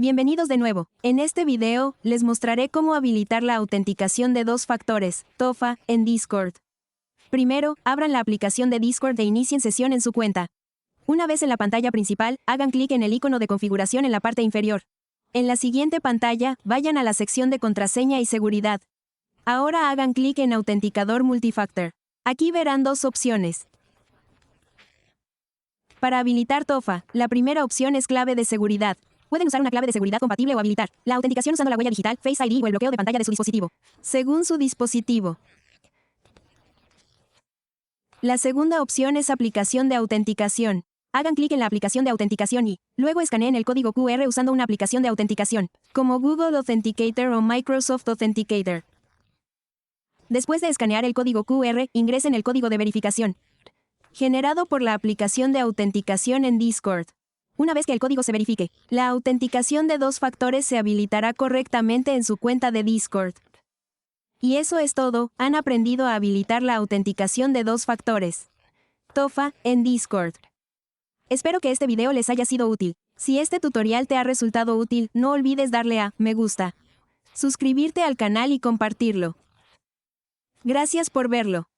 Bienvenidos de nuevo. En este video, les mostraré cómo habilitar la autenticación de dos factores, TOFA, en Discord. Primero, abran la aplicación de Discord e inicien sesión en su cuenta. Una vez en la pantalla principal, hagan clic en el icono de configuración en la parte inferior. En la siguiente pantalla, vayan a la sección de contraseña y seguridad. Ahora hagan clic en Autenticador Multifactor. Aquí verán dos opciones. Para habilitar TOFA, la primera opción es clave de seguridad. Pueden usar una clave de seguridad compatible o habilitar la autenticación usando la huella digital, Face ID o el bloqueo de pantalla de su dispositivo, según su dispositivo. La segunda opción es aplicación de autenticación. Hagan clic en la aplicación de autenticación y, luego escaneen el código QR usando una aplicación de autenticación, como Google Authenticator o Microsoft Authenticator. Después de escanear el código QR, ingresen el código de verificación, generado por la aplicación de autenticación en Discord. Una vez que el código se verifique, la autenticación de dos factores se habilitará correctamente en su cuenta de Discord. Y eso es todo, han aprendido a habilitar la autenticación de dos factores, TOFA, en Discord. Espero que este video les haya sido útil. Si este tutorial te ha resultado útil, no olvides darle a me gusta, suscribirte al canal y compartirlo. Gracias por verlo.